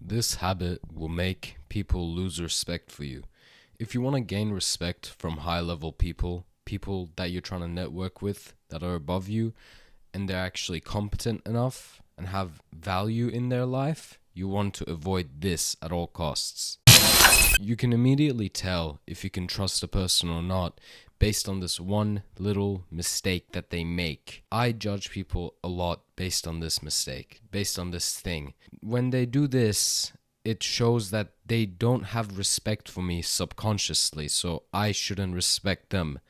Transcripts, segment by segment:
This habit will make people lose respect for you. If you want to gain respect from high level people, people that you're trying to network with that are above you, and they're actually competent enough and have value in their life, you want to avoid this at all costs. You can immediately tell if you can trust a person or not based on this one little mistake that they make. I judge people a lot based on this mistake, based on this thing. When they do this, it shows that they don't have respect for me subconsciously, so I shouldn't respect them.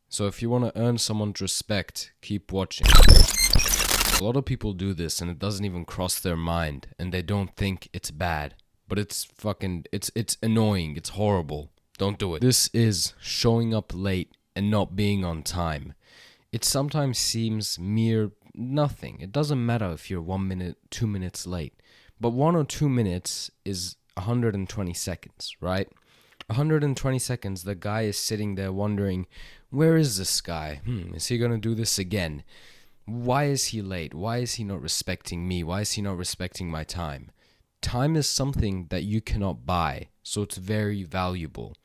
So if you want to earn someone's respect, keep watching. A lot of people do this and it doesn't even cross their mind and they don't think it's bad. But it's annoying, it's horrible. Don't do it. This is showing up late and not being on time. It sometimes seems mere nothing. It doesn't matter if you're 1 minute, 2 minutes late. But 1 or 2 minutes is 120 seconds, right? 120 seconds, the guy is sitting there wondering, where is this guy? Is he gonna do this again? Why is he late? Why is he not respecting me? Why is he not respecting my time? Time is something that you cannot buy, so it's very valuable.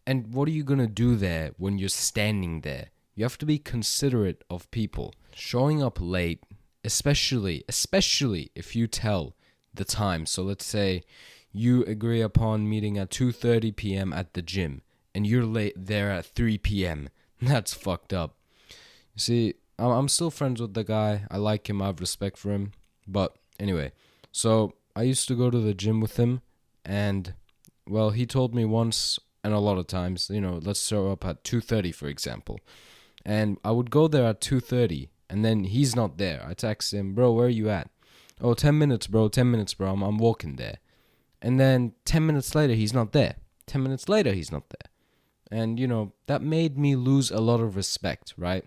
And what are you going to do there when you're standing there? You have to be considerate of people. Showing up late, especially if you tell the time. So let's say you agree upon meeting at 2:30 p.m. at the gym, and you're late there at 3 p.m. That's fucked up. You see, I'm still friends with the guy. I like him. I have respect for him. But anyway, so I used to go to the gym with him, and, well, he told me once and a lot of times, let's show up at 2:30, for example. And I would go there at 2:30, and then he's not there. I text him, bro, where are you at? Oh, 10 minutes, bro, I'm walking there. And then 10 minutes later, he's not there. 10 minutes later, he's not there. And, that made me lose a lot of respect, right?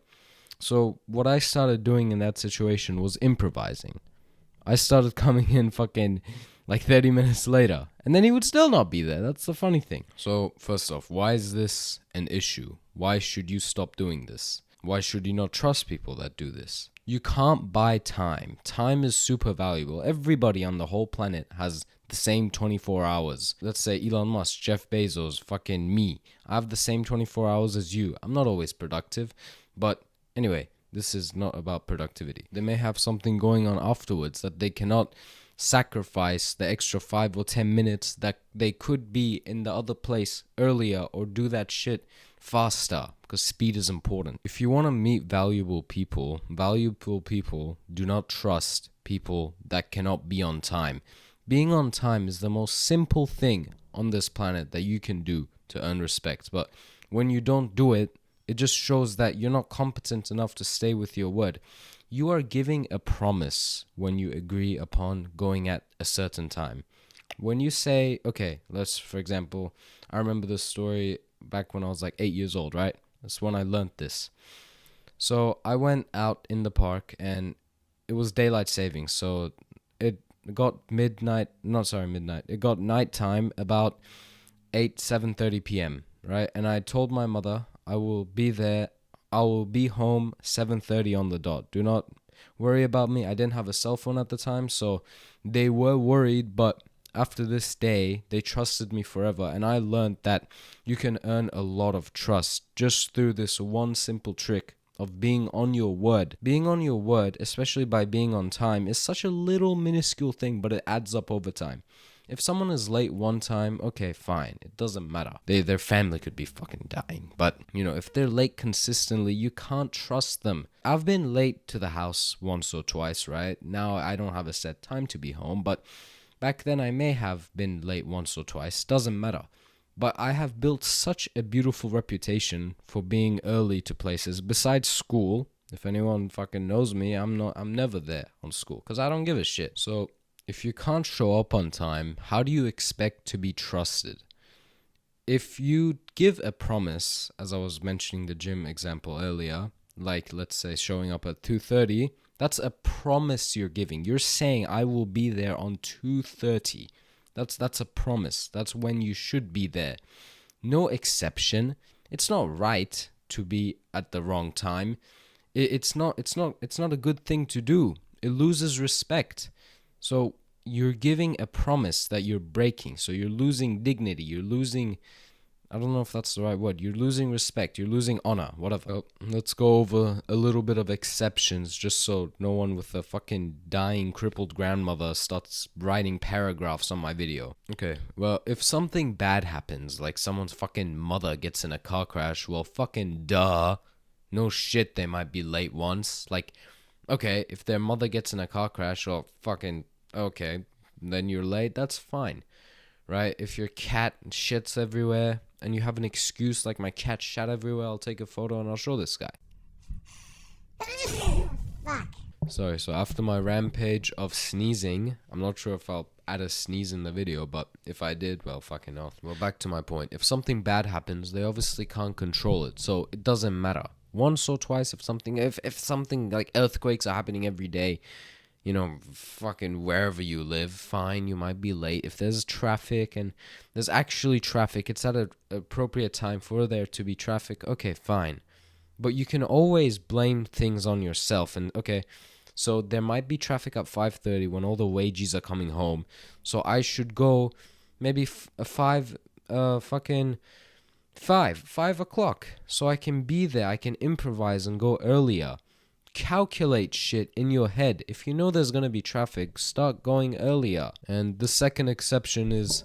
So what I started doing in that situation was improvising. I started coming in fucking like 30 minutes later, and then he would still not be there. That's the funny thing. So first off, why is this an issue? Why should you stop doing this? Why should you not trust people that do this? You can't buy time. Time is super valuable. Everybody on the whole planet has the same 24 hours. Let's say Elon Musk, Jeff Bezos, fucking me. I have the same 24 hours as you. I'm not always productive, but anyway, this is not about productivity. They may have something going on afterwards that they cannot sacrifice the extra 5 or 10 minutes that they could be in the other place earlier or do that shit faster, because speed is important. If you want to meet valuable people do not trust people that cannot be on time. Being on time is the most simple thing on this planet that you can do to earn respect. But when you don't do it, it just shows that you're not competent enough to stay with your word. You are giving a promise when you agree upon going at a certain time. When you say, okay, for example, I remember this story back when I was like 8 years old, right? That's when I learned this. So I went out in the park and it was daylight savings. So it got It got nighttime about 7:30 p.m., right? And I told my mother, I will be home 7:30 on the dot. Do not worry about me. I didn't have a cell phone at the time, so they were worried, but after this day, they trusted me forever, and I learned that you can earn a lot of trust just through this one simple trick of being on your word. Being on your word, especially by being on time, is such a little minuscule thing, but it adds up over time. If someone is late one time, okay, fine. It doesn't matter. Their family could be fucking dying. But, if they're late consistently, you can't trust them. I've been late to the house once or twice, right? Now I don't have a set time to be home, but back then I may have been late once or twice. Doesn't matter. But I have built such a beautiful reputation for being early to places. Besides school, if anyone fucking knows me, I'm never there on school because I don't give a shit. So if you can't show up on time, how do you expect to be trusted? If you give a promise, as I was mentioning the gym example earlier, like let's say showing up at 2:30, that's a promise you're giving. You're saying I will be there on 2:30. That's a promise. That's when you should be there. No exception. It's not right to be at the wrong time. It's not a good thing to do. It loses respect. So you're giving a promise that you're breaking. So you're losing dignity. You're losing, I don't know if that's the right word. You're losing respect. You're losing honor. Whatever. Oh, let's go over a little bit of exceptions just so no one with a fucking dying crippled grandmother starts writing paragraphs on my video. Okay, well, if something bad happens, like someone's fucking mother gets in a car crash, well, fucking duh. No shit, they might be late once. Like, okay, if their mother gets in a car crash, well, fucking, okay, then you're late, that's fine, right? If your cat shits everywhere and you have an excuse like my cat shat everywhere, I'll take a photo and I'll show this guy. Fuck. Sorry, so after my rampage of sneezing, I'm not sure if I'll add a sneeze in the video, but if I did, well, fucking hell. Well, back to my point. If something bad happens, they obviously can't control it, so it doesn't matter. Once or twice, if something like earthquakes are happening every day, you know, fucking wherever you live, fine, you might be late. If there's traffic and there's actually traffic, it's at an appropriate time for there to be traffic, okay, fine. But you can always blame things on yourself. And okay, so there might be traffic at 5:30 when all the wages are coming home. So I should go maybe 5 o'clock. So I can be there, I can improvise and go earlier. Calculate shit in your head. If you know there's going to be traffic, start going earlier. And the second exception is,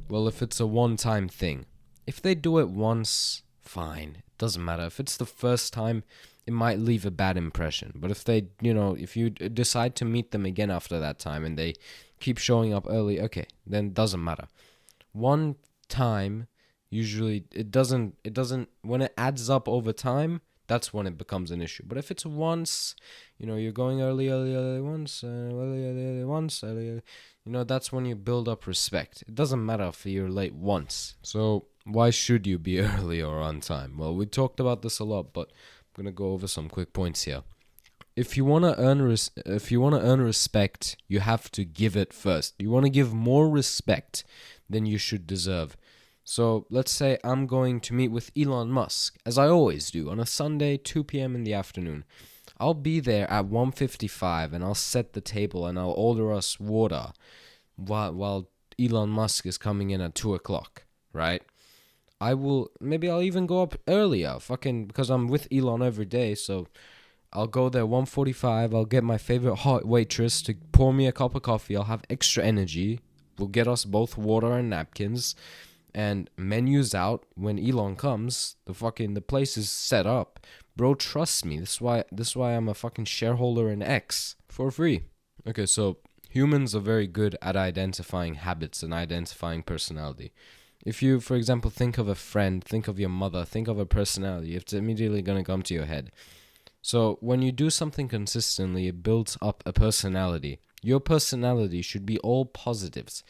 well, if it's a one-time thing. If they do it once, fine. It doesn't matter. If it's the first time, it might leave a bad impression. But if they, if you decide to meet them again after that time and they keep showing up early, okay, then it doesn't matter. One time, usually, it doesn't, when it adds up over time, that's when it becomes an issue. But if it's once, you're going early once, that's when you build up respect. It doesn't matter if you're late once. So why should you be early or on time? Well, we talked about this a lot, but I'm gonna go over some quick points here. If you wanna earn respect, you have to give it first. You wanna give more respect than you should deserve. So let's say I'm going to meet with Elon Musk, as I always do, on a Sunday, 2 p.m. in the afternoon. I'll be there at 1:55 and I'll set the table and I'll order us water while Elon Musk is coming in at 2 o'clock, right? Maybe I'll even go up earlier, because I'm with Elon every day, so I'll go there 1:45, I'll get my favorite hot waitress to pour me a cup of coffee, I'll have extra energy, we'll get us both water and napkins, and menus out. When Elon comes, the place is set up. Bro, trust me. This is why I'm a fucking shareholder in X for free. Okay, so humans are very good at identifying habits and identifying personality. If you, for example, think of a friend, think of your mother, think of a personality, it's immediately going to come to your head. So when you do something consistently, it builds up a personality. Your personality should be all positives.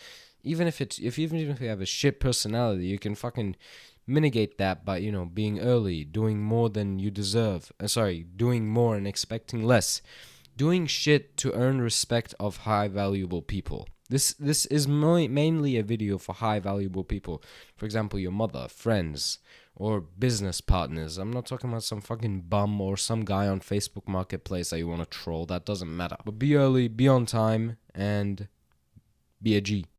Even if you have a shit personality, you can fucking mitigate that by, being early, doing more than you deserve. Doing more and expecting less. Doing shit to earn respect of high valuable people. This is mainly a video for high valuable people. For example, your mother, friends, or business partners. I'm not talking about some fucking bum or some guy on Facebook Marketplace that you want to troll. That doesn't matter. But be early, be on time, and be a G.